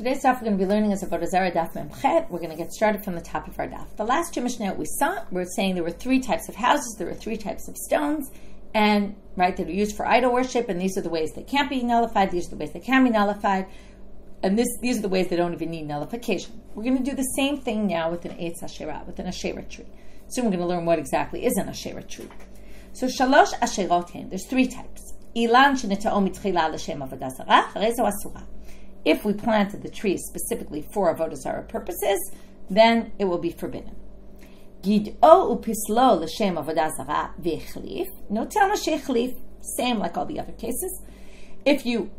Today's daf we're going to be learning is Avodah Zarah daf memchet. We're going to get started from the top of our daf. The last two mishnah we saw, we're saying there were three types of houses, there were three types of stones, and that are used for idol worship, and these are the ways they can't be nullified, these are the ways they can be nullified, and these are the ways they don't even need nullification. We're going to do the same thing now with an Eitz Asherah, with an Asherah tree. Soon we're going to learn what exactly is an Asherah tree. So Shalosh Asherot hen, there's three types. Ilan sheneta'o mitchila l'shem avodah zarah, harezo asura. If we planted the tree specifically for Avodah Zarah purposes, then it will be forbidden. Gid'o upislo l'shem Avodah Zarah v'echlif. No telma shechlif. Same like all the other cases. If you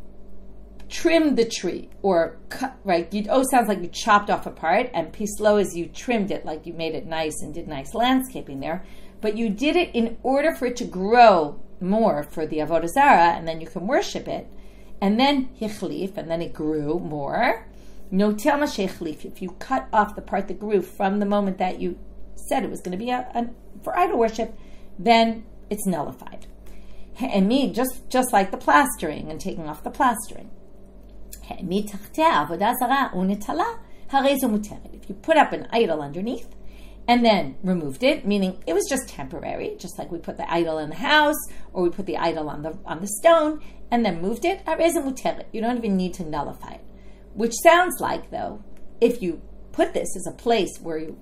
trimmed the tree or cut, right? Gid'o sounds like you chopped off a part, and pislo is you trimmed it, like you made it nice and did nice landscaping there. But you did it in order for it to grow more for the Avodah Zarah, and then you can worship it. And then hichlif, and then it grew more. No telma shechlif. If you cut off the part that grew from the moment that you said it was going to be for idol worship, then it's nullified. And me, just like the plastering and taking off the plastering. If you put up an idol underneath and then removed it, meaning it was just temporary, just like we put the idol in the house or we put the idol on the stone and then moved it, you don't even need to nullify it. Which sounds like, though, if you put this as a place where you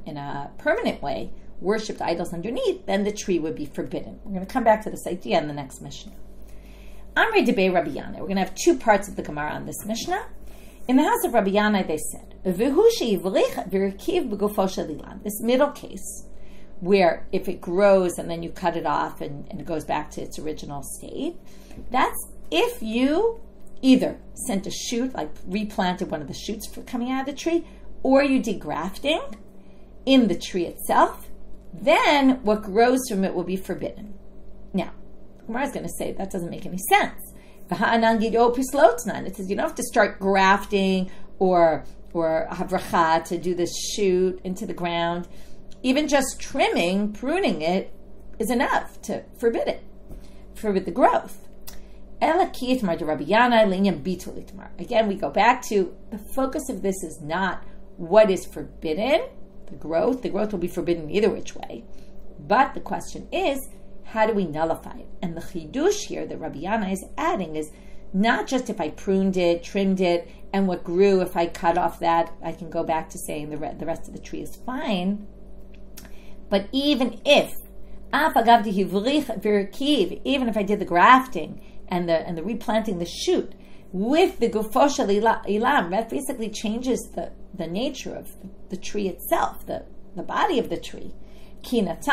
in a permanent way worshipped idols underneath, then the tree would be forbidden. We're going to come back to this idea in the next Mishnah. Amrei debei Rabbi Yana. We're going to have two parts of the Gemara on this Mishnah. In the house of Rabbi Yana, they said, this middle case, where if it grows and then you cut it off and it goes back to its original state, that's if you either sent a shoot, like replanted one of the shoots for coming out of the tree, or you did grafting in the tree itself, then what grows from it will be forbidden. Now, Gemara is going to say that doesn't make any sense. It says you don't have to start grafting or havracha to do this shoot into the ground. Even just trimming, pruning it, is enough to forbid it, forbid the growth. Again, we go back to the focus of this is not what is forbidden, the growth. The growth will be forbidden either which way. But the question is, how do we nullify it? And the chidush here that Rabbi Yana is adding is not just if I pruned it, trimmed it, and what grew, if I cut off that, I can go back to saying the rest of the tree is fine. But even if I did the grafting and the replanting the shoot with the gufo shel ilam, that basically changes the nature of the tree itself, the body of the tree. As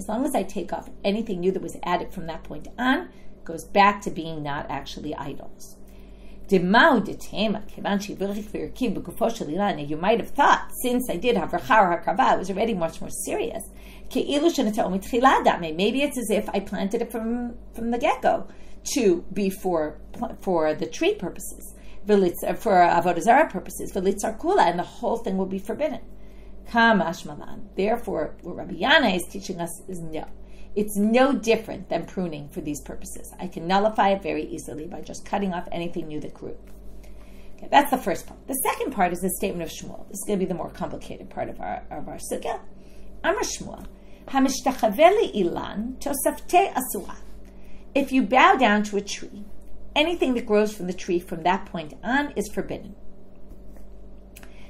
long as I take off anything new that was added from that point on, it goes back to being not actually idols. You might have thought, since I did havracha or hakravah, it was already much more serious. Maybe it's as if I planted it from the get-go to be for the tree purposes, for Avodah Zarah purposes, and the whole thing will be forbidden. Therefore, what Rabbi Yana is teaching us is no. It's no different than pruning for these purposes. I can nullify it very easily by just cutting off anything new that grew. Okay, that's the first part. The second part is the statement of Shmuel. This is going to be the more complicated part of our sugya. Amar Shmuel, Hamishtachaveli ilan tosafte asura. If you bow down to a tree, anything that grows from the tree from that point on is forbidden.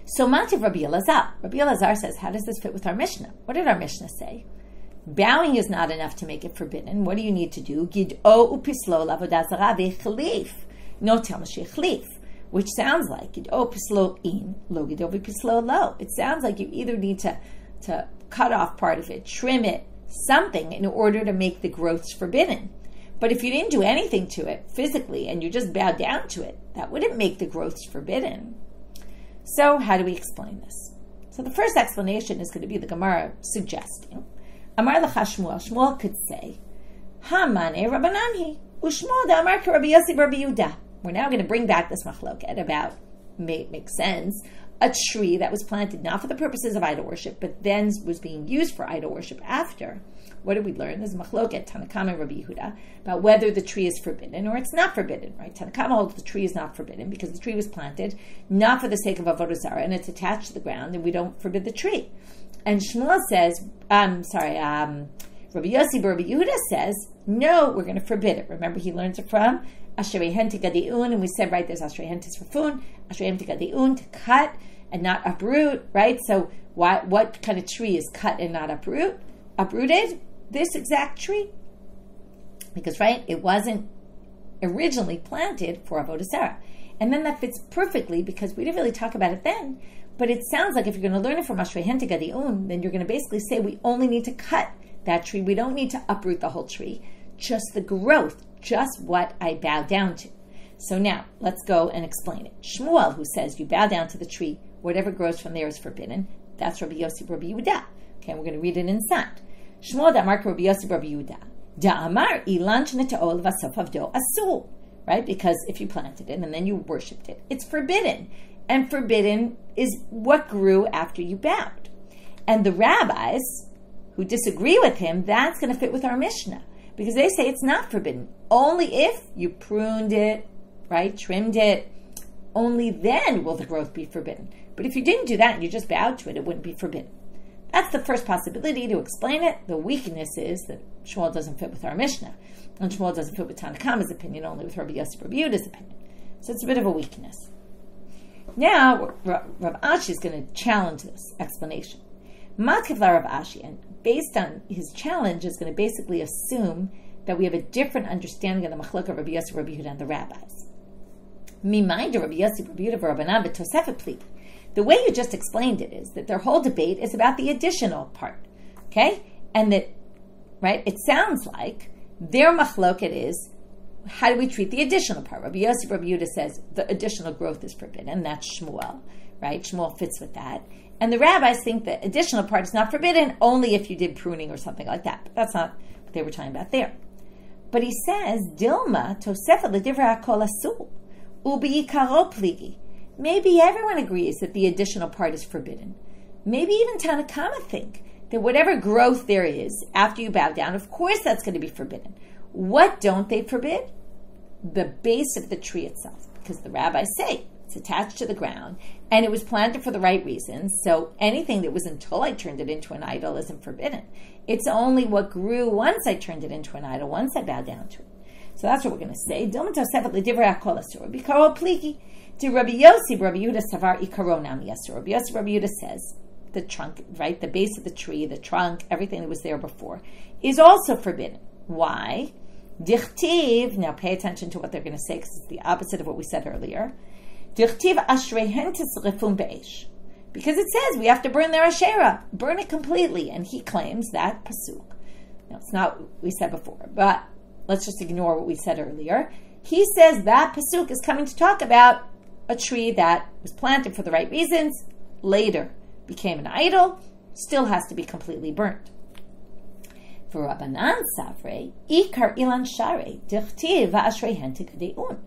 So Mativ Rabbi Elazar. Rabbi Elazar says, how does this fit with our Mishnah? What did our Mishnah say? Bowing is not enough to make it forbidden. What do you need to do? Gid'o upislo lavodah zarah v'chlif. No telma shechlif. Which sounds like gid'o pislo in, lo gid'o v'pislo lo. It sounds like you either need to cut off part of it, trim it, something in order to make the growths forbidden. But if you didn't do anything to it physically and you just bowed down to it, that wouldn't make the growths forbidden. So how do we explain this? So the first explanation is going to be the Gemara suggesting, Amar l'cha Shmuel, Shmuel could say, Hamane Rabbananhi, Ushmuel da Amar Rabbi Yossi Rabbi Yehuda. We're now going to bring back this machloket about, makes sense, a tree that was planted not for the purposes of idol worship, but then was being used for idol worship after. What did we learn? There's a machloket, Tanakama and Rabbi Yehuda, about whether the tree is forbidden or it's not forbidden, right? Tanakama holds the tree is not forbidden because the tree was planted not for the sake of Avodah Zarah, and it's attached to the ground, and we don't forbid the tree. And Shmuel says, Rabbi Yossi Bar Rabbi Yehuda says, no, we're going to forbid it. Remember, he learns it from Ashrehen Tigadiun, and we said, right, there's Ashrehen Tisrafun, Ashrehen Tigadiun, to cut and not uproot, right? So what kind of tree is cut and not uprooted? This exact tree. Because, right, it wasn't originally planted for Avodah Zarah. And then that fits perfectly because we didn't really talk about it then, but it sounds like if you're going to learn it from Ashrehen Tigadiun, then you're going to basically say we only need to cut that tree. We don't need to uproot the whole tree, just the growth, just what I bow down to. So now, let's go and explain it. Shmuel, who says you bow down to the tree, whatever grows from there is forbidden, that's Rabbi Yossi Rabbi Yehuda. Okay, we're going to read it inside. Shmuel da Mark Rabbi Yossi Rabbi Yehuda. Da Amar ilan shneta'ol v'asof avdo asur. Right? Because if you planted it and then you worshipped it, it's forbidden. And forbidden is what grew after you bowed. And the rabbis who disagree with him, that's going to fit with our Mishnah. Because they say it's not forbidden. Only if you pruned it, right, trimmed it, only then will the growth be forbidden. But if you didn't do that and you just bowed to it, it wouldn't be forbidden. That's the first possibility to explain it. The weakness is that Shmuel doesn't fit with our Mishnah. And Shmuel doesn't fit with Tanakama's opinion, only with Rabbi Yossi Rabbi Yehuda's opinion. So it's a bit of a weakness. Now, Rav Ashi is going to challenge this explanation. Makivla Rav Ashi, and based on his challenge, is going to basically assume that we have a different understanding of the machlok of Rabbi Yossi Rabbi Yehuda and the rabbis. Mimayda Rabbi Yossi Rabbi Yehuda v'Rabbanan v'Tosefet pli. The way you just explained it is that their whole debate is about the additional part, okay? And that, right, it sounds like their machloket is, how do we treat the additional part? Rabbi Yossi Rabbi Yehuda says the additional growth is forbidden. That's Shmuel, right? Shmuel fits with that. And the rabbis think the additional part is not forbidden only if you did pruning or something like that. But that's not what they were talking about there. But he says, Dilma tosefet l'divrei hakol asur, u'b'yikaro pligi. Maybe everyone agrees that the additional part is forbidden. Maybe even Tanakama think that whatever growth there is after you bow down, of course that's going to be forbidden. What don't they forbid? The base of the tree itself. Because the rabbis say it's attached to the ground and it was planted for the right reasons. So anything that was until I turned it into an idol isn't forbidden. It's only what grew once I turned it into an idol, once I bowed down to it. So that's what we're going to say. Dilma tosefet l'divrei hakol asur, b'karo pligi. To Rabbi Yossi, Rabbi Yehuda savar ikaro nami asur. Rabbi Yossi, Rabbi Yehuda says the trunk, right, the base of the tree, the trunk, everything that was there before, is also forbidden. Why? Dichtiv. Now pay attention to what they're going to say because it's the opposite of what we said earlier. Dichtiv ashrehen tisrefun be'esh. Because it says we have to burn their Asherah, burn it completely, and he claims that pasuk. Now it's not what we said before, but let's just ignore what we said earlier. He says that pasuk is coming to talk about a tree that was planted for the right reasons, later became an idol, still has to be completely burnt. For Rabbanan Savre, Ikar Ilan Share, Dichtiv Va'ashrehen Tigadiun.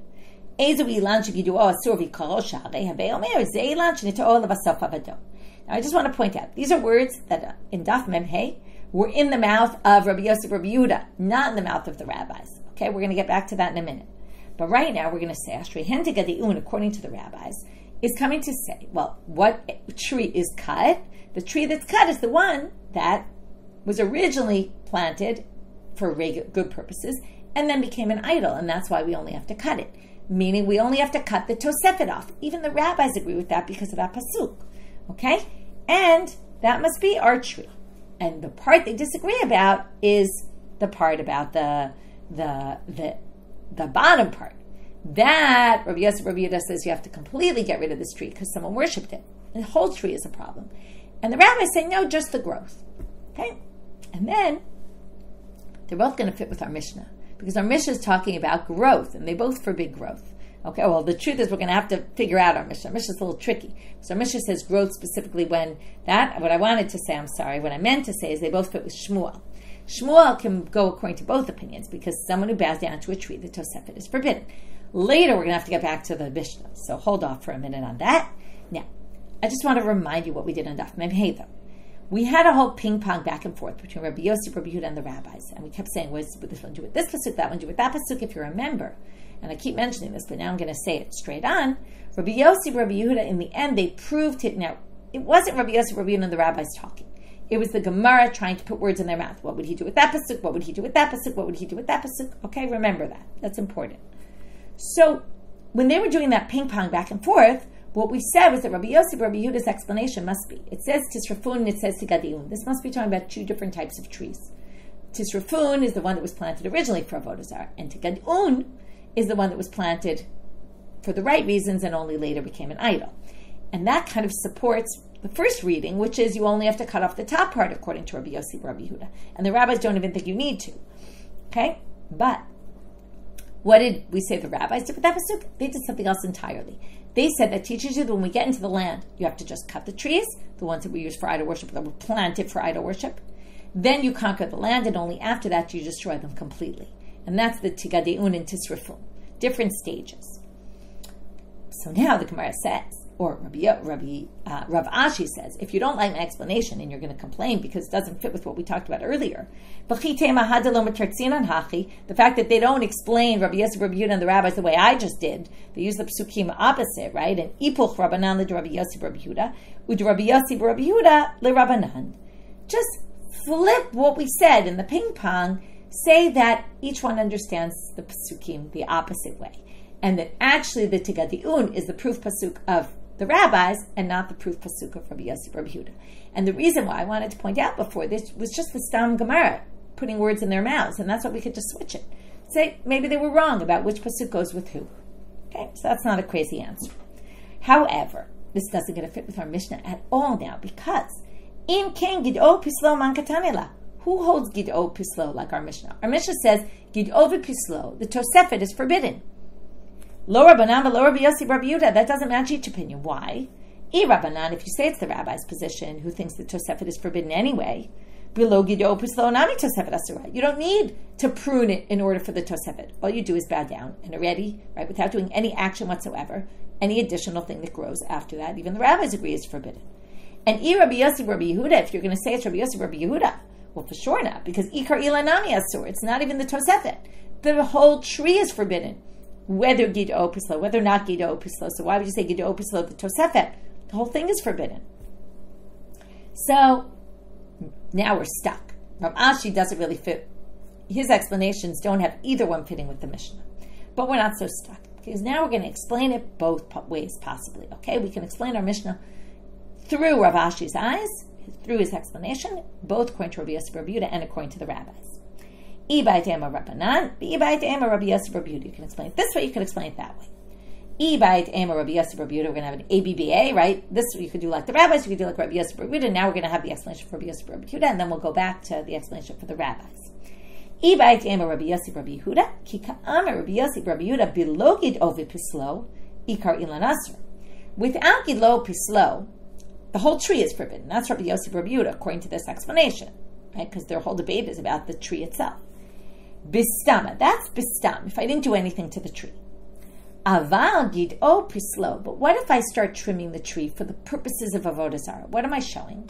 Ezu Ilan Shigiduo Asur V'Karo Share, Habe Omer, Ze Ilan Shnita'o Levasof Avado. Now I just want to point out, these are words that in Daf Mem Hey were in the mouth of Rabbi Yossi Rabbi Yehuda, not in the mouth of the rabbis. Okay, we're going to get back to that in a minute. But right now, we're going to say, Ashrehen Tigadiun, according to the rabbis, is coming to say, well, what tree is cut? The tree that's cut is the one that was originally planted for good purposes and then became an idol, and that's why we only have to cut it. Meaning we only have to cut the tosefet off. Even the rabbis agree with that because of that pasuk. Okay? And that must be our tree. And the part they disagree about is the part about the bottom part. That, Rabbi Yossi Rabbi Yehuda says you have to completely get rid of this tree because someone worshipped it. The whole tree is a problem. And the rabbis say, no, just the growth. Okay? And then, they're both going to fit with our Mishnah. Because our Mishnah is talking about growth, and they both forbid growth. Okay, well, the truth is we're going to have to figure out our Mishnah. Our Mishnah is a little tricky. So our Mishnah says growth specifically when what I wanted to say, what I meant to say is they both fit with Shmuel. Shmuel can go according to both opinions because someone who bows down to a tree, the Tosefet, is forbidden. Later, we're going to have to get back to the Mishnah. So hold off for a minute on that. Now, I just want to remind you what we did on Daf Mem Hey, though. we had a whole ping pong back and forth between Rabbi Yossi, Rabbi Yehuda, and the rabbis, and we kept saying, "What does this one do with this pasuk? That one do with that pasuk?" If you remember, and I keep mentioning this, but now I'm going to say it straight on. Rabbi Yossi, Rabbi Yehuda, in the end, they proved it. Now, it wasn't Rabbi Yossi, Rabbi Yehuda, and the rabbis talking. It was the Gemara trying to put words in their mouth. What would he do with that pasuk? What would he do with that pasuk? What would he do with that pasuk? Okay, remember that. That's important. So, when they were doing that ping pong back and forth, what we said was that Rabbi Yossi, Rabbi Yehuda's explanation must be, it says Tisrafun and it says Tigadiun. This must be talking about two different types of trees. Tisrafun is the one that was planted originally for Avodah Zarah, and Tigadiun is the one that was planted for the right reasons and only later became an idol. And that kind of supports the first reading, which is you only have to cut off the top part according to Rabbi Yossi, Rabbi Yehuda. And the rabbis don't even think you need to. Okay? But what did we say the rabbis did with that pasuk? They did something else entirely. They said that teaches you that when we get into the land, you have to just cut the trees, the ones that we use for idol worship, that were planted for idol worship. Then you conquer the land, and only after that you destroy them completely. And that's the Tigadeun and Tisrafun. Different stages. So now the Gemara says, or Rav Ashi says, if you don't like my explanation and you're going to complain because it doesn't fit with what we talked about earlier, the fact that they don't explain Rabbi Yossi, Rabbi Yehuda, and the rabbis the way I just did, they use the psukim opposite, right? And ipuch Rabbanan le Rabbi Yossi, Rabbi Yehuda, ud Rabbi Yossi, Rabbi Yehuda le Rabbanan. Just flip what we said in the ping pong, say that each one understands the psukim the opposite way. And that actually the Tigadiun is the proof pasuk of the rabbis and not the proof pasuk of Rabbi Yossi, Rabbi Yehuda. And the reason why I wanted to point out before this was just the Stam Gemara, putting words in their mouths, and that's why we could just switch it. Say, maybe they were wrong about which pasuk goes with who. Okay, so that's not a crazy answer. However, this doesn't get a fit with our Mishnah at all now, because in King Gid'o Pislo Man Katanela. Who holds Gid'o Pislo like our Mishnah? Our Mishnah says Gid'o Pislo, the Tosefet is forbidden. Lo Rabbanan, lo Rabbi Yossi, Rabbi Yehuda. That doesn't match each opinion. Why? Rabbanan, if you say it's the rabbi's position, who thinks the Tosefet is forbidden anyway, below Gid'o Pislo Nami Tosefet Asura. You don't need to prune it in order for the Tosefet. All you do is bow down, and already, right, without doing any action whatsoever, any additional thing that grows after that, even the rabbis agree is forbidden. And Rabbi Yossi, Rabbi Yehuda, if you're going to say it's Rabbi Yossi, Rabbi Yehuda, well, for sure not, because Ikar Ilanami Asur, it's not even the Tosefet. The whole tree is forbidden. Whether Gid'o Pislo, whether not Gid'o Pislo. So why would you say Gid'o Pislo, the Tosefet? The whole thing is forbidden. So now we're stuck. Rav Ashi doesn't really fit. His explanations don't have either one fitting with the Mishnah. But we're not so stuck, because now we're going to explain it both ways possibly. Okay, we can explain our Mishnah through Rav Ashi's eyes, through his explanation, both according to Rabbi Yossi, Rabbi Yehuda, and according to the rabbis. You can explain it this way, you can explain it that way. We're going to have an ABBA, right? This you could do like the rabbis, you could do like Rabbi Yossi, Rabbi Yehuda. Now we're going to have the explanation for Rabbi Yossi, Rabbi Yehuda, and then we'll go back to the explanation for the rabbis. Rabbi Yossi, Rabbi Yehuda, Rabbi Yossi, Rabbi Yehuda, below Gid'o Pislo, Ikar Ilan Asr. Without Gid'o Pislo, the whole tree is forbidden. That's Rabbi Yossi, Rabbi Yehuda, according to this explanation, right? Because their whole debate is about the tree itself. Bistama, that's bistam, if I didn't do anything to the tree. Aval Gid'o Pislo, but what if I start trimming the tree for the purposes of Avodah Zarah? What am I showing?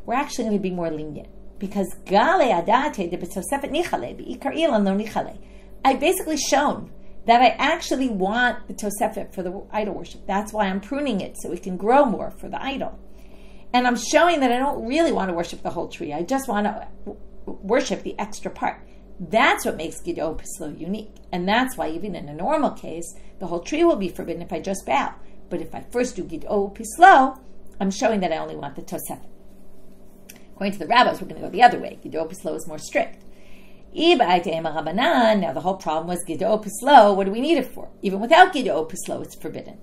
We're actually going to be more lenient, because Gale Adate de B'Tosefet Nichale, B'Ikar Ilan Lo Nichale. I've basically shown that I actually want the Tosefet for the idol worship. That's why I'm pruning it, so it can grow more for the idol. And I'm showing that I don't really want to worship the whole tree. I just want to worship the extra part. That's what makes Gid'o Pislo unique. And that's why even in a normal case, the whole tree will be forbidden if I just bow. But if I first do Gid'o Pislo, I'm showing that I only want the Tosefet. According to the rabbis, we're going to go the other way. Gid'o Pislo is more strict. Now the whole problem was Gid'o Pislo, what do we need it for? Even without Gid'o Pislo, it's forbidden.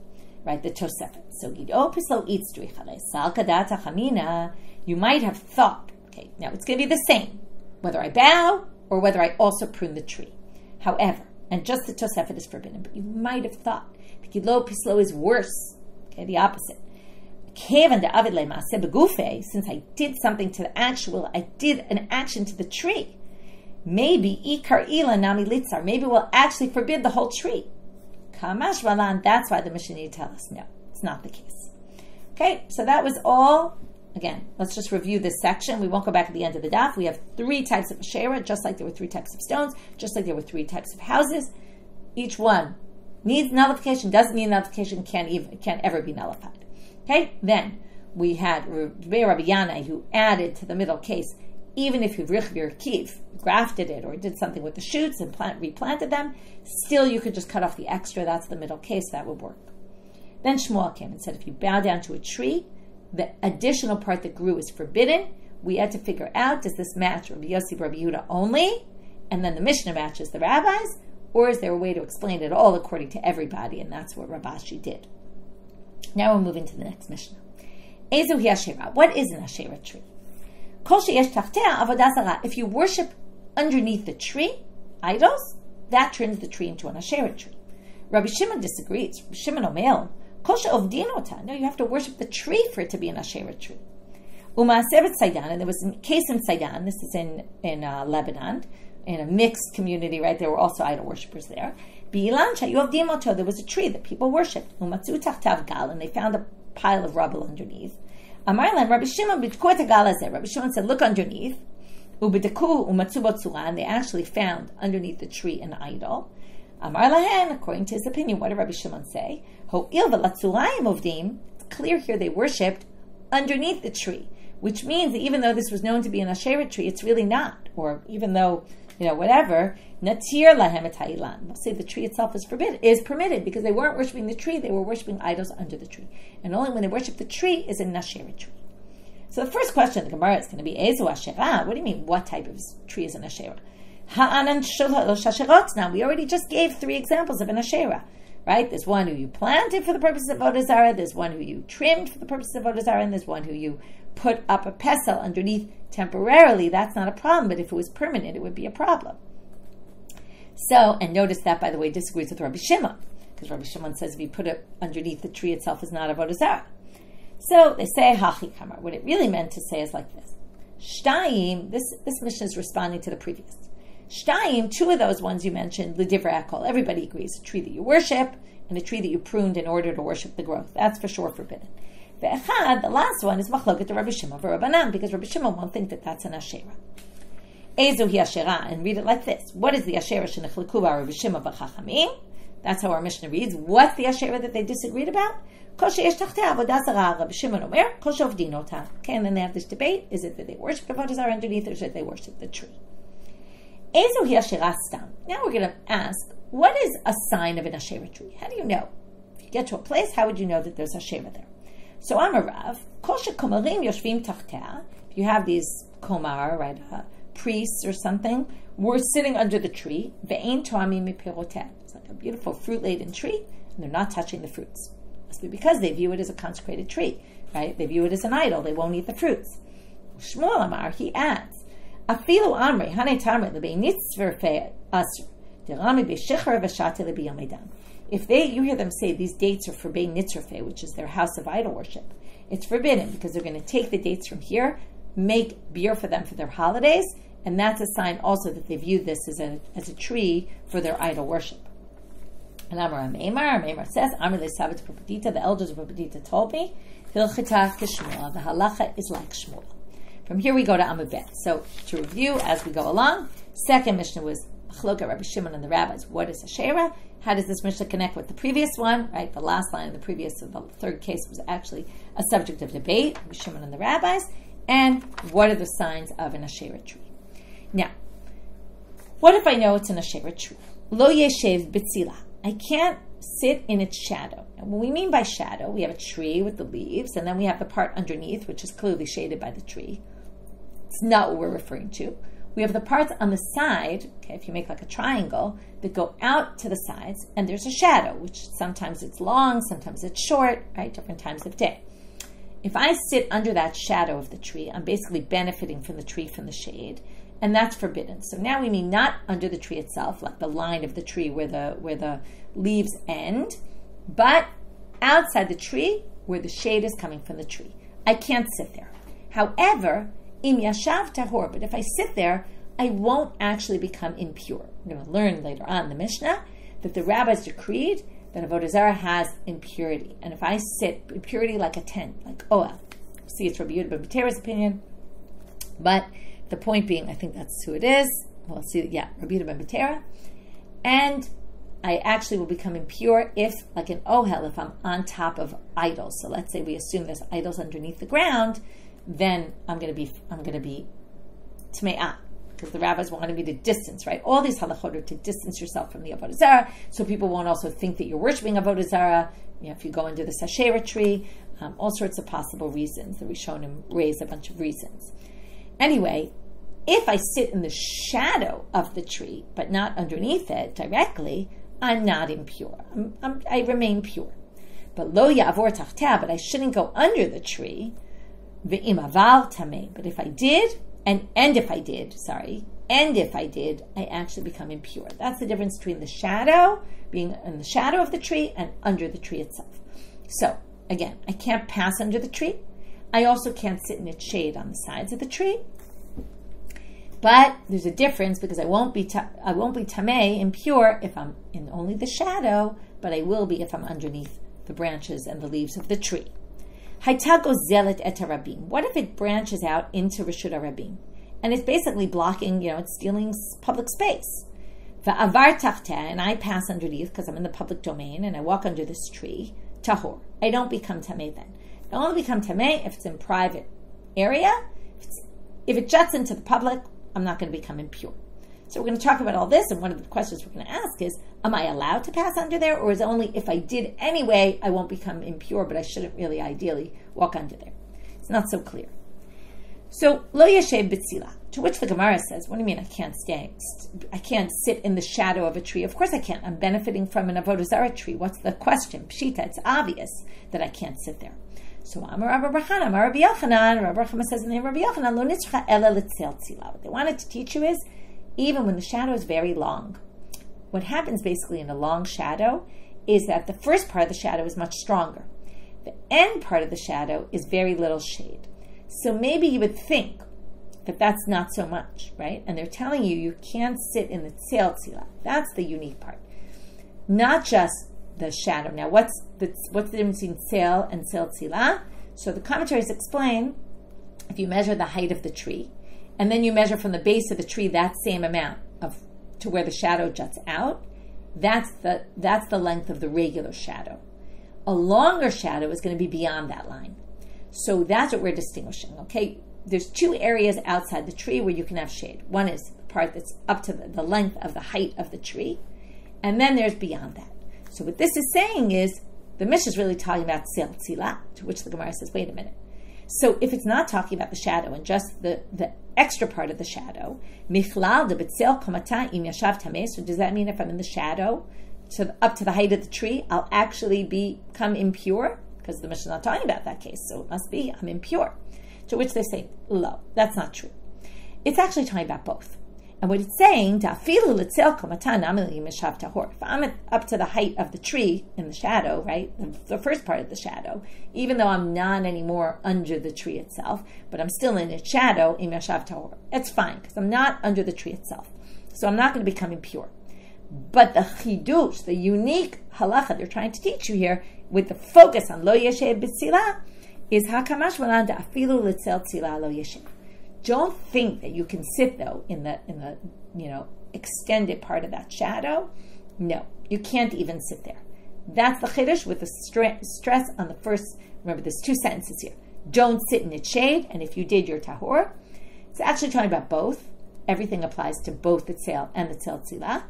Right, the Tosefet. So Gid'o Pislo eats Drichale. Sal Kadata Chamina. You might have thought, okay, now it's going to be the same, whether I bow or whether I also prune the tree. However, and just the Tosefet is forbidden, but you might have thought the Gid'o Pislo is worse. Okay, the opposite. Since I did something to the actual, I did an action to the tree. Maybe Ikar Ila Nami Litzar. Maybe we'll actually forbid the whole tree. Kamash Valan. That's why the Mishnah need to tell us no, it's not the case. Okay, so that was all again, let's just review this section. We won't go back at the end of the daf. We have 3 types of Asherah, just like there were 3 types of stones, just like there were 3 types of houses. Each one needs nullification, doesn't need nullification, can't ever be nullified. Okay, then we had Rabbi Yanai, who added to the middle case, even if you grafted it or did something with the shoots and replanted them, still you could just cut off the extra. That's the middle case, that would work. Then Shmuel came and said, if you bow down to a tree, the additional part that grew is forbidden. We had to figure out, does this match Rabbi Yossi, Rabbi Yehuda only, and then the Mishnah matches the rabbis, or is there a way to explain it all according to everybody? And that's what Rabashi did. Now we're moving to the next Mishnah. Ezu hi Asherah. What is an Asherah tree? Kol sheyesh tachtea avodah zarah. If you worship underneath the tree, idols, that turns the tree into an Asherah tree. Rabbi Shimon disagrees. Rabbi Shimon omer, kol she'ovdin ota. No, you have to worship the tree for it to be an Asherah tree. U'ma'aseh b'tzaydan, and there was a case in Tzaydan, this is in Lebanon, in a mixed community, right? There were also idol worshippers there. Bi'ilan sheyovdim oto, there was a tree that people worshipped. U'matzu tachtav gal, and they found a pile of rubble underneath. Amar len Rabbi Shimon b'dku et gal hazeh. Rabbi Shimon said, look underneath. U'b'deku u'matzu bo tzura, and they actually found underneath the tree an idol. Amar lahen, according to his opinion, what did Rabbi Shimon say? Ho'il v'latzurayim ovdim. It's clear here they worshipped underneath the tree, which means that even though this was known to be an Asherah tree, it's really not. Or even though, whatever, natir lahem et ha'ilan. We'll say the tree itself is permitted because they weren't worshiping the tree, they were worshiping idols under the tree. And only when they worship the tree is an Asherah tree. So the first question of the Gemara is going to be, Ezu Asherah? What do you mean, what type of tree is an Asherah? Ha'anan shalosh asherot. Now, we already just gave 3 examples of an Asherah, right? There's one who you planted for the purpose of Avodah Zarah, there's one who you trimmed for the purpose of Avodah Zarah, and there's one who you put up a pesel underneath temporarily. That's not a problem, but if it was permanent, it would be a problem. So, and notice that, by the way, disagrees with Rabbi Shimon, because Rabbi Shimon says if you put it underneath the tree itself is not Avodah Zarah. So they say hachi kamar. What it really meant to say is like this. Shtayim, this Mishnah is responding to the previous. Shtayim, 2 of those ones you mentioned, l'divrei hakol. Everybody agrees. A tree that you worship and a tree that you pruned in order to worship the growth. That's for sure forbidden. Ve'echad, the last one, is machloket to Rabbi Shimon v'Rabbanan, because Rabbi Shimon won't think that that's an Asherah. Ezu hi Asherah, and read it like this. What is the Asherah shenechleku ba Rabbi Shimon v'chachamim? That's how our Mishnah reads. What's the Asherah that they disagreed about? Kol sheyesh tachtea avodah zarah. Rabbi Shimon omer, kol she'ovdin ota. Okay, and then they have this debate. Is it that they worship Avodah Zarah underneath, or should they worship the tree? Ezu hi Asherah stam. Now we're going to ask, what is a sign of an Asherah tree? How do you know? If you get to a place, how would you know that there's Asherah there? So I'm a Rav. Kol shekomarim yoshvim tachtea. If you have these komar, right, priests or something, we're sitting under the tree. Ve'ein toamim mipiroteh. It's like a beautiful fruit-laden tree, and they're not touching the fruits. Must be because they view it as a consecrated tree, right? They view it as an idol. They won't eat the fruits. Shmuel Amar, he adds, Afilu Amri, Hane Tamri, Lebei Nitzver Fe Asr, Derami Beshicher Vashate Lebi Yamedam. If you hear them say these dates are for Bein Nitzrafeh, which is their house of idol worship, it's forbidden because they're going to take the dates from here, make beer for them for their holidays, and that's a sign also that they view this as a tree for their idol worship. And Amar Meimar says, Amar Le Sabat Propedita, the elders of Propedita told me, Hilchita Kishmuel, the halacha is like Shmuel. From here we go to Amud Bet. So to review as we go along, second Mishnah was Machloka Rabbi Shimon and the rabbis. What is Asherah? How does this Mishnah connect with the previous one? Right, the last line of the previous, the third case was actually a subject of debate, Rabbi Shimon and the rabbis. And what are the signs of an Asherah tree? Now, what if I know it's an Asherah tree? Lo yeshev b'tzila. I can't sit in its shadow. And what we mean by shadow, we have a tree with the leaves, and then we have the part underneath, which is clearly shaded by the tree. It's not what we're referring to. We have the parts on the side, okay, if you make like a triangle, that go out to the sides, and there's a shadow, which sometimes it's long, sometimes it's short, right, different times of day. If I sit under that shadow of the tree, I'm basically benefiting from the tree, from the shade, and that's forbidden. So now we mean not under the tree itself, like the line of the tree where the leaves end, but outside the tree where the shade is coming from the tree. I can't sit there. However, im yashav tahor, but if I sit there, I won't actually become impure. We're going to learn later on in the Mishnah that the rabbis decreed that Avodah Zarah has impurity. And if I sit, impurity like a tent, like oel. see it's Rabbi Yehuda ben Batera's opinion. But the point being, I think that's who it is. Well, see, yeah, Rabbi Yehuda ben Batera. And I actually will become impure if, like an ohel, if I'm on top of idols. So let's say we assume there's idols underneath the ground, then I'm going to be tme'ah, because the rabbis wanted me to distance, right? All these halachot are to distance yourself from the Avodah Zarah, so people won't also think that you're worshiping Avodah Zarah. If you go under the Sashera tree, all sorts of possible reasons. The Rishonim raise a bunch of reasons. Anyway, if I sit in the shadow of the tree, but not underneath it directly, I'm not impure. I remain pure. But lo ya'avor tachteh, but I shouldn't go under the tree. Ve'im aval tameh. But if I did, and if I did, I actually become impure. That's the difference between the shadow, being in the shadow of the tree, and under the tree itself. So, again, I can't pass under the tree. I also can't sit in its shade on the sides of the tree. But there's a difference, because I won't be tameh, impure, if I'm in only the shadow, but I will be if I'm underneath the branches and the leaves of the tree. Hayta gozelet et harabim. What if it branches out into Reshut HaRabim? And it's basically blocking, it's stealing public space. Va'avar tachteh, and I pass underneath because I'm in the public domain, and I walk under this tree, tahor. I don't become tameh then. I only become tameh if it's in private area. If it juts into the public, I'm not going to become impure. So we're going to talk about all this, and one of the questions we're going to ask is, am I allowed to pass under there, or is it only if I did anyway, I won't become impure, but I shouldn't really ideally walk under there? It's not so clear. So, lo yashev b'tzila, to which the Gemara says, what do you mean I can't sit in the shadow of a tree? Of course I can't. I'm benefiting from an Avodah Zarah tree. What's the question? Pshita, it's obvious that I can't sit there. So Amar Rabbi Yochanan, Amar Rabbi Yochanan, Rabbi Yochanan says in the name of Rabbi Yochanan, lo nitzcha ela l'tzel tzila. What they wanted to teach you is, even when the shadow is very long, what happens basically in a long shadow is that the first part of the shadow is much stronger. The end part of the shadow is very little shade. So maybe you would think that that's not so much, right? And they're telling you can't sit in the tzel tzila. That's the unique part. Not just the shadow. Now, what's the difference between tzel and tzel tzila? So the commentaries explain, if you measure the height of the tree, and then you measure from the base of the tree that same amount to where the shadow juts out, that's the length of the regular shadow. A longer shadow is going to be beyond that line. So that's what we're distinguishing, okay? There's two areas outside the tree where you can have shade. One is the part that's up to the length of the height of the tree, and then there's beyond that. So what this is saying is, the Mishnah is really talking about tzel tzila, to which the Gemara says, wait a minute. So if it's not talking about the shadow and just the extra part of the shadow, michlal de betzel komata im yashav tameh, so does that mean if I'm in the shadow, so up to the height of the tree, I'll actually become impure? Because the Mishnah is not talking about that case, so it must be I'm impure. To which they say, no, that's not true. It's actually talking about both. And what it's saying, if I'm up to the height of the tree in the shadow, right, the first part of the shadow, even though I'm not anymore under the tree itself, but I'm still in its shadow, it's fine, because I'm not under the tree itself. So I'm not going to become impure. But the chidush, the unique halacha they're trying to teach you here, with the focus on lo yeshev b'tzila, is hakamash malan afilu l'tzel tzila lo yeshev. Don't think that you can sit though in the extended part of that shadow. No, you can't even sit there. That's the chiddush with the stress on the first. Remember, there's two sentences here. Don't sit in its shade, and if you did, you're tahor. It's actually talking about both. Everything applies to both the tzel and the tzel tzila.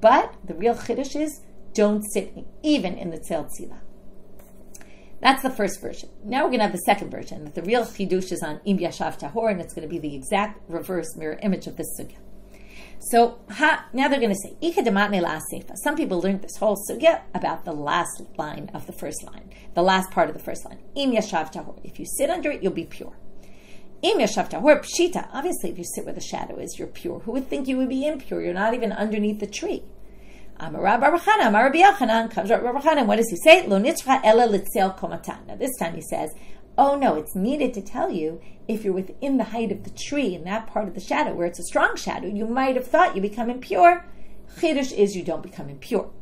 But the real chiddush is don't sit even in the tzel tzila. That's the first version. Now we're going to have the second version, that the real chidush is on im yashav tahor, and it's going to be the exact reverse mirror image of this sugya. So now they're going to say, Ika dematne la sefa. Some people learned this whole sugya about the last line of the first line, the last part of the first line. Im yashav tahor. If you sit under it, you'll be pure. Im yashav tahor pshita. Obviously, if you sit where the shadow is, you're pure. Who would think you would be impure? You're not even underneath the tree. Amar Rabbi Yochanan, Amar Rabbi Yochanan, comes Rabbi Yochanan. What does he say? Lo nitzcha ela l'tzel komatan. Now this time he says, oh no, it's needed to tell you if you're within the height of the tree in that part of the shadow where it's a strong shadow, you might have thought you become impure. Chiddush is you don't become impure.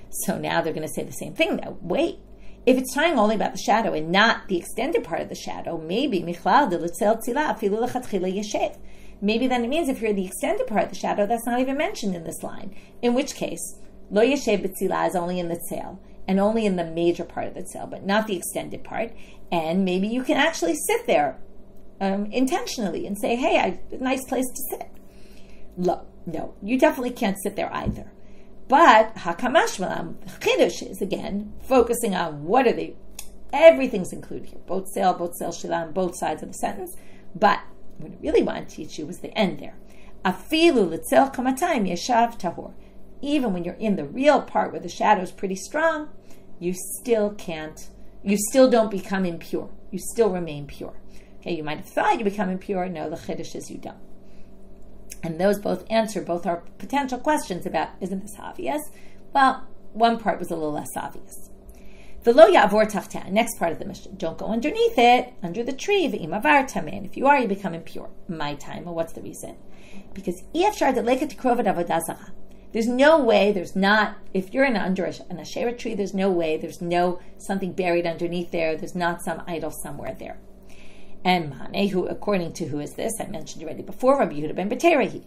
So now they're going to say the same thing now. Wait, If it's talking only about the shadow and not the extended part of the shadow, maybe michlal de l'tzel tzila afilu lechatchila yeshev. Maybe then it means if you're the extended part of the shadow, that's not even mentioned in this line. In which case, lo yeshev b'tzila is only in the tzel and only in the major part of the tzel, but not the extended part. And maybe you can actually sit there intentionally and say, hey, a nice place to sit. No, you definitely can't sit there either. But hakamash malam chidush is again focusing on what are they. Everything's included here, both sel shilam, both sides of the sentence. But what I really want to teach you was the end there. Afilu l'tzel kamatayim yeshav tahor. Even when you're in the real part where the shadow is pretty strong, you still don't become impure. You still remain pure. Okay, you might have thought you become impure. No, the chiddush is you don't. And those both answer both our potential questions about, isn't this obvious? Well, one part was a little less obvious. V'lo ya'avor tachteh, next part of the mission. Don't go underneath it, under the tree, v'im avar tameh. And if you are, you become impure. My time. Well, what's the reason? Because efshar deleket tikrovet avodah zarah. There's no way, if you're under an Asherah tree, there's no way, there's no something buried underneath there, there's not some idol somewhere there. And Mane, who, according to who is this? I mentioned already before, Rabbi Yehuda ben Betera.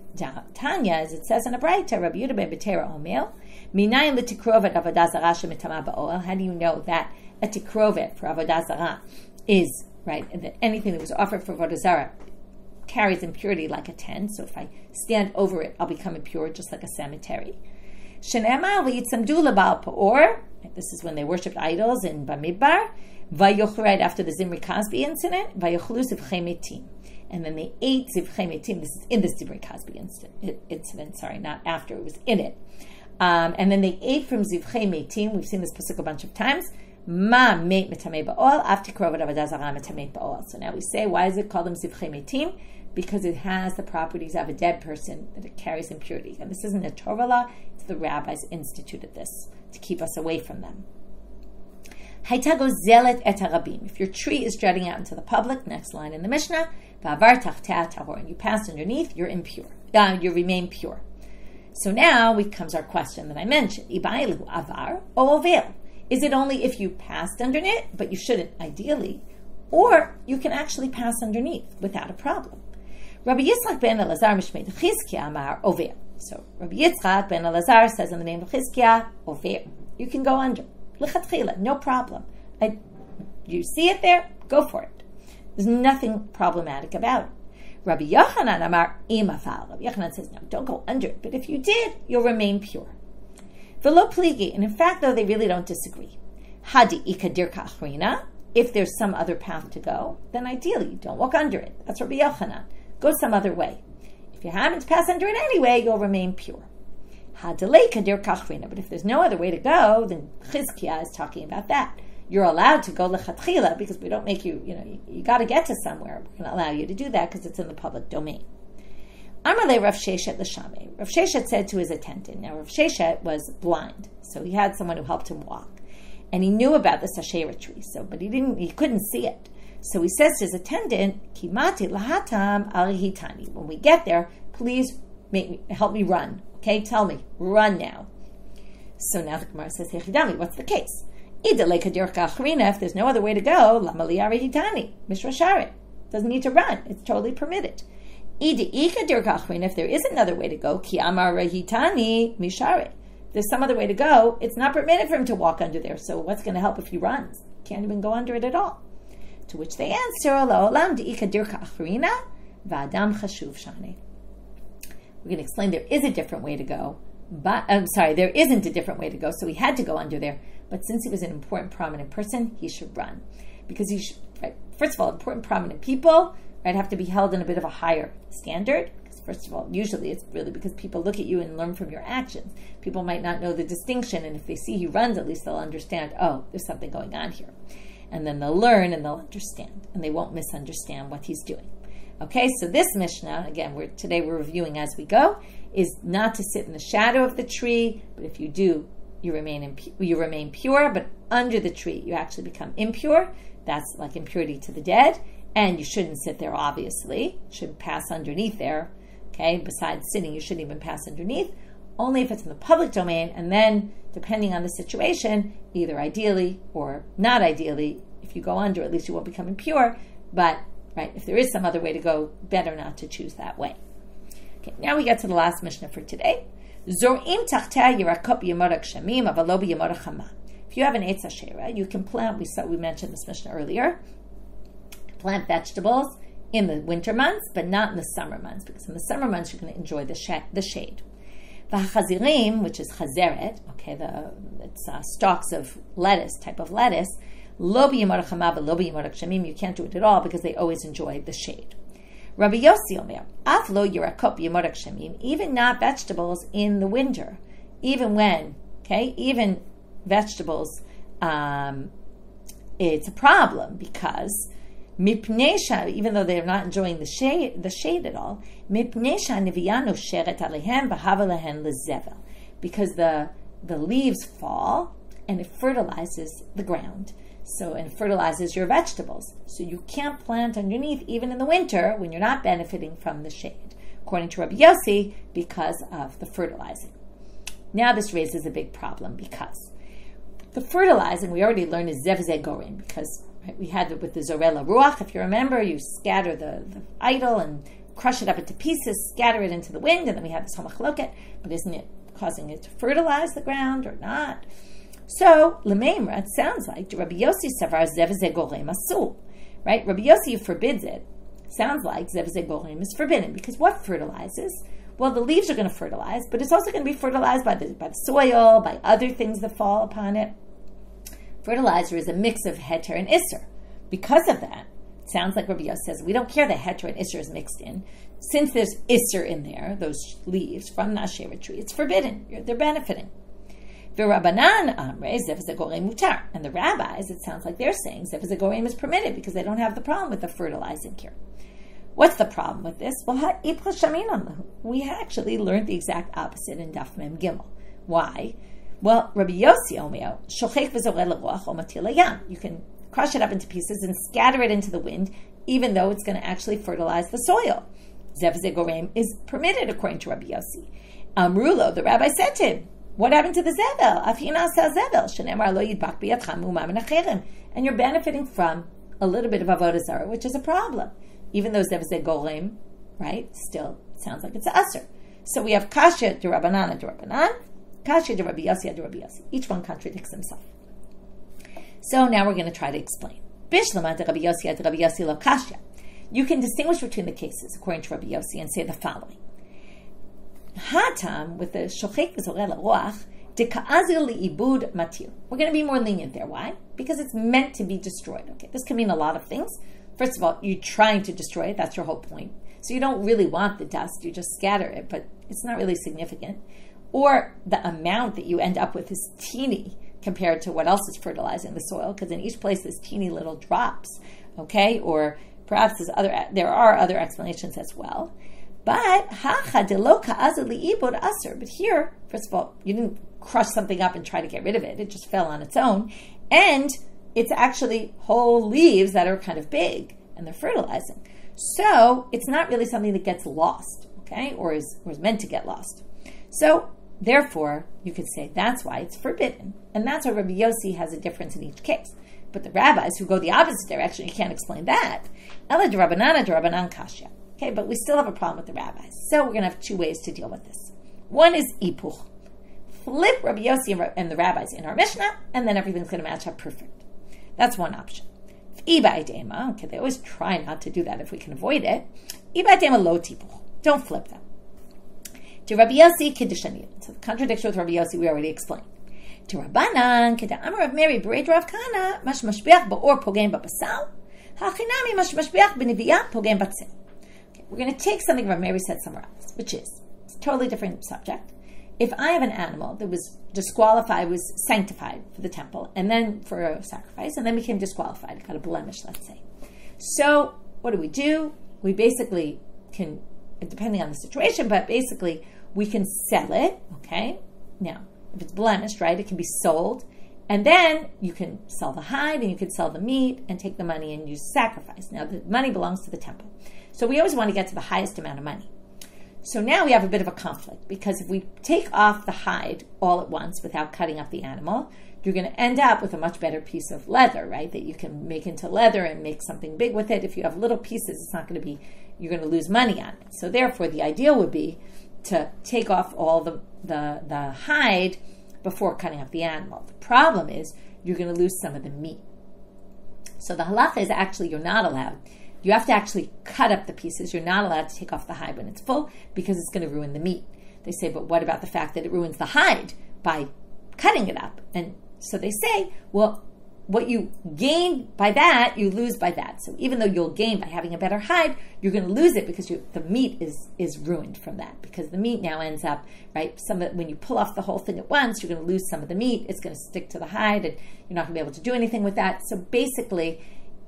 Tanya, as it says in a Braita, Rabbi Yehuda ben Betera Omel, Minayin l'tikrovet avodah zarah shemitama ba'oel. How do you know that a tikrovet for avodah zarah is, right, and that anything that was offered for avodah zarah carries impurity like a tent, so if I stand over it, I'll become impure just like a cemetery. Shenemar v'yitzamdu l'ba'al pa'or. This is when they worshipped idols in Bamidbar. Right after the Zimri Cosby incident, Vayochlu zivchei metim, and then they ate zivchei metim. This is in the Zimri Cosby incident. Sorry, not after. It was in it. And then they ate from zivchei metim. We've seen this pasuk a bunch of times. Ma meit metamei ba'ol after krovet avodah zarah metamei ba'ol. So now we say, why is it called them zivchei metim? Because it has the properties of a dead person, that it carries impurity. And this isn't a Torah law; it's the rabbis instituted this to keep us away from them. Haytago zelet et harabim. If your tree is jutting out into the public, next line in the Mishnah, va'avar tachteh tahor, and you pass underneath, you're impure. You remain pure. So now comes our question that I mentioned: Ibailu avar o ovel. Is it only if you passed underneath, but you shouldn't ideally, or you can actually pass underneath without a problem? Rabbi Yitzchak ben Elazar mishmei Chizkiah amar ovel. So Rabbi Yitzchak ben Elazar says in the name of Chizkiah, ovel. You can go under. L'chatchila, no problem. You see it there, go for it. There's nothing problematic about it. Rabbi Yochanan amar imafal. Rabbi Yochanan says, no, don't go under it. But if you did, you'll remain pure. V'lo pligi, and in fact, though, they really don't disagree. Hadi ikadirka achrina. If there's some other path to go, then ideally, don't walk under it. That's Rabbi Yochanan. Go some other way. If you happen to pass under it anyway, you'll remain pure. But if there's no other way to go, then Chizkiah is talking about that. You're allowed to go lechatchila because we don't make you, you got to get to somewhere. We're going to allow you to do that because it's in the public domain. Amalei Rav Sheshet l'shamei. Rav Sheshet said to his attendant. Now Rav Sheshet was blind, so he had someone who helped him walk, and he knew about the Asherah tree. But he couldn't see it. So he says to his attendant, Kimati lahatam arihitani. When we get there, please help me run. Okay, tell me, run now. So now the Gemara says, Hechidami, what's the case? If there's no other way to go, lamali arihitani, mishra doesn't need to run. It's totally permitted. If there is another way to go, ki amar arihitani mishare. There's some other way to go. It's not permitted for him to walk under there. So what's going to help if he runs? Can't even go under it at all. To which they answer, La'olam de'ikadirka achrina va'adam chashuv shane. We're going to explain there is a different way to go. There isn't a different way to go, so he had to go under there. But since he was an important, prominent person, he should run. Because first of all, important, prominent people have to be held in a bit of a higher standard. Because first of all, usually it's really because people look at you and learn from your actions. People might not know the distinction, and if they see he runs, at least they'll understand, oh, there's something going on here. And then they'll learn and they'll understand, and they won't misunderstand what he's doing. Okay, so this Mishnah, again, today we're reviewing as we go, is not to sit in the shadow of the tree, but if you do, you remain pure, but under the tree, you actually become impure. That's like impurity to the dead, and you shouldn't sit there, obviously. You should pass underneath there, okay? Besides sitting, you shouldn't even pass underneath. only if it's in the public domain, and then, depending on the situation, either ideally or not ideally, if you go under, at least you won't become impure, but right, if there is some other way to go, better not to choose that way. Okay, now we get to the last Mishnah for today. Zor'im tachteh yirakot b'yemorah gshamim, aval lo b'yemorah chama. If you have an Eitz Hashera, you can plant, we mentioned this Mishnah earlier, plant vegetables in the winter months, but not in the summer months, because in the summer months you're going to enjoy the shade. V'hachazirim, which is chazeret, okay, it's stalks of lettuce, type of lettuce, lo b'yemorah chama v'lo b'yemorah gshamim, you can't do it at all because they always enjoy the shade. Rabbi Yossi Omer, af lo yirakot b'yemorah gshamim, even not vegetables in the winter, even vegetables, it's a problem because mipnesha, even though they're not enjoying the shade at all, mipnesha neviyanu sheret alehem v'havalehen lezevel, because the leaves fall and it fertilizes the ground. So, and fertilizes your vegetables. So you can't plant underneath even in the winter when you're not benefiting from the shade, according to Rabbi Yossi, because of the fertilizing. Now this raises a big problem because the fertilizing, we already learned, is zev gorim, because right, we had it with the Zorah Ruach. If you remember, you scatter the idol and crush it up into pieces, scatter it into the wind, and then we have this whole machloket, but isn't it causing it to fertilize the ground or not? So, L'meimra, it sounds like Rabbi Yossi savar zev gorem asur, right? Rabbi Yossi forbids it. Sounds like zev gorem is forbidden, because what fertilizes? Well, the leaves are going to fertilize, but it's also going to be fertilized by the soil, by other things that fall upon it. Fertilizer is a mix of heter and isser. Because of that, it sounds like Rabbi Yossi says, we don't care that heter and isser is mixed in. Since there's isser in there, those leaves from the Asherah tree, it's forbidden. They're benefiting. V'Rabbanan amrei zev gorem mutar. And the rabbis, it sounds like they're saying zev gorem is permitted because they don't have the problem with the fertilizing here. What's the problem with this? Well, we actually learned the exact opposite in Daf Mem Gimel. Why? Well, Rabbi Yossi Omer, shochech v'zoreh l'roach o matil hayam. You can crush it up into pieces and scatter it into the wind, even though it's going to actually fertilize the soil. Zev gorem is permitted according to Rabbi Yossi. Amrulo, the rabbi said to him, what happened to the zevel? Afina sa zevel, shenemar lo yidbak biyadcham umam necherem. And you're benefiting from a little bit of Avodah Zarah, which is a problem. Even though zev gorem, right, still sounds like it's aser. So we have kasha de Rabbanan and de Rabbanan, kasha de Rabbi Yossi and de Rabbi Yossi. Each one contradicts himself. So now we're going to try to explain. Bishlama de Rabbi Yossi and de Rabbi Yossi lo kasha. You can distinguish between the cases according to Rabbi Yossi and say the following. Hatam with the shochek v'zoreh l'roach deka'azil li'ibud matir. We're going to be more lenient there. Why? Because it's meant to be destroyed. Okay, this can mean a lot of things. First of all, you're trying to destroy it. That's your whole point. So you don't really want the dust. You just scatter it, but it's not really significant. Or the amount that you end up with is teeny compared to what else is fertilizing the soil, because in each place there's teeny little drops. Okay, or perhaps there are other explanations as well. But but here, first of all, you didn't crush something up and try to get rid of it. It just fell on its own. And it's actually whole leaves that are kind of big and they're fertilizing. So it's not really something that gets lost, okay, or is meant to get lost. So therefore, you could say that's why it's forbidden. And that's why Rabbi Yossi has a difference in each case. But the rabbis who go the opposite direction, you can't explain that. Ela de Rabbanan kasha. Okay, but we still have a problem with the rabbis. So we're going to have two ways to deal with this. One is ipuch. Flip Rabbi Yossi and the rabbis in our Mishnah, and then everything's going to match up perfect. That's one option. Ibai dema, okay, they always try not to do that if we can avoid it. Ibai dema lo tipuch. Don't flip them. To Rabbi Yossi, kiddushaniyim. So the contradiction with Rabbi Yossi we already explained. To Rabbanan, keda amar of Mary, bered Rav Kana, mash mashbeach ba'or pogem ba'basal, ha'chinami mash mashbeach b'niviyah pogem b'tzel. We're going to take something Rav Mary said somewhere else, which is it's a totally different subject. If I have an animal that was disqualified, was sanctified for the temple, and then for a sacrifice, and then became disqualified, got a blemish, let's say. So what do? We basically can, depending on the situation, but basically we can sell it, okay? Now, if it's blemished, right, it can be sold, and then you can sell the hide, and you can sell the meat, and take the money and use sacrifice. Now, the money belongs to the temple. So we always want to get to the highest amount of money. So now we have a bit of a conflict, because if we take off the hide all at once without cutting up the animal, you're going to end up with a much better piece of leather, right? That you can make into leather and make something big with it. If you have little pieces, it's not going to be, you're going to lose money on it. So therefore, the ideal would be to take off all the hide before cutting up the animal. The problem is you're going to lose some of the meat. So the halacha is actually you're not allowed. You have to actually cut up the pieces. You're not allowed to take off the hide when it's full, because it's going to ruin the meat. They say, but what about the fact that it ruins the hide by cutting it up? And so they say, well, what you gain by that, you lose by that. So even though you'll gain by having a better hide, you're going to lose it because the meat is ruined from that. Because the meat now ends up, right, when you pull off the whole thing at once, you're going to lose some of the meat. It's going to stick to the hide, and you're not going to be able to do anything with that. So basically,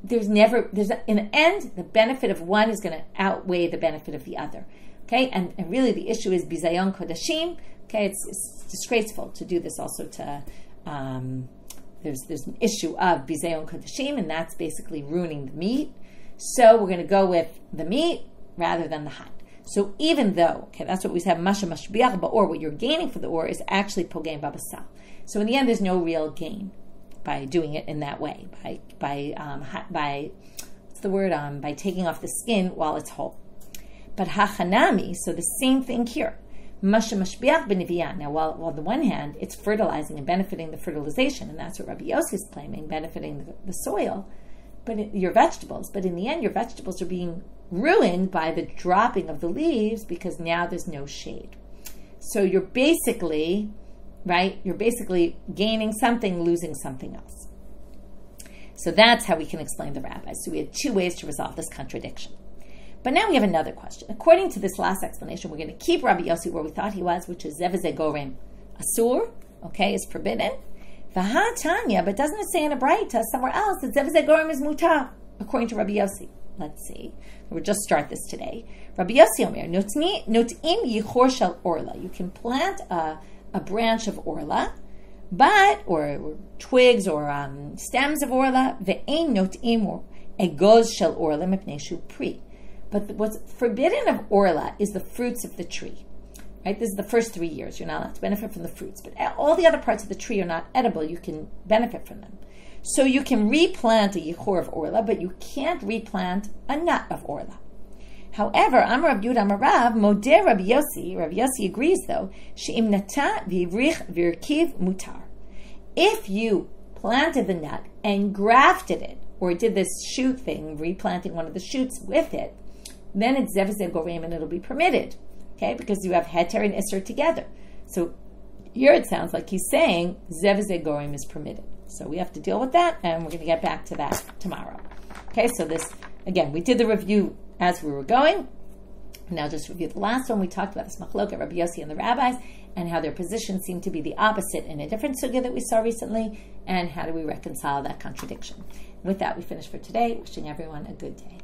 in the end, the benefit of one is going to outweigh the benefit of the other. Okay, and really the issue is bizayon kodashim. Okay, it's disgraceful to do this also to... There's an issue of bizayon kodashim, and that's basically ruining the meat. So we're going to go with the meat rather than the hide. So even though, okay, that's what we said, masha mashbiach ba'or, what you're gaining for the or is actually pogein babasal. So in the end, there's no real gain by doing it in that way, by taking off the skin while it's whole. But hachanami, so the same thing here. Now, while on the one hand, it's fertilizing and benefiting the fertilization, and that's what Rabbi Yossi is claiming, benefiting the soil, but your vegetables. But in the end, your vegetables are being ruined by the dropping of the leaves, because now there's no shade. So you're basically, right, gaining something, losing something else. So that's how we can explain the rabbis. So we had two ways to resolve this contradiction. But now we have another question. According to this last explanation, we're going to keep Rabbi Yossi where we thought he was, which is Zevazeh Gorim. Asur, okay, is forbidden. Vaha Tanya, but doesn't it say in a Braita somewhere else that Zevazeh Gorim is mutar, according to Rabbi Yossi? Let's see. We'll just start this today. Rabbi Yossi Omer, Not'im Yichor Shel Orla. You can plant a branch of Orla, or twigs or stems of Orla, Ve'ein Not'im Egoz Shel Orla Mipnei Shu Pri. But what's forbidden of Orla is the fruits of the tree. Right? This is the first 3 years. You're not allowed to benefit from the fruits. But all the other parts of the tree are not edible. You can benefit from them. So you can replant a yichor of Orla, but you can't replant a nut of Orla. However, Amar Rav Yudah Amar Rav, Modeh Rabbi Yossi, Rabbi Yossi agrees though, She'im nata v'yivrich v'yirkiv mutar. If you planted the nut and grafted it, or did this shoot thing, replanting one of the shoots with it, then it's Zevazeh Gorim and it'll be permitted. Okay, because you have Heter and Isser together. So here it sounds like he's saying Zevazeh Gorim is permitted. So we have to deal with that, and we're going to get back to that tomorrow. Okay, so this, again, we did the review as we were going. Now just review the last one. We talked about this machloket, Rabbi Yossi and the rabbis, and how their positions seem to be the opposite in a different sugya that we saw recently, and how do we reconcile that contradiction. With that, we finish for today. Wishing everyone a good day.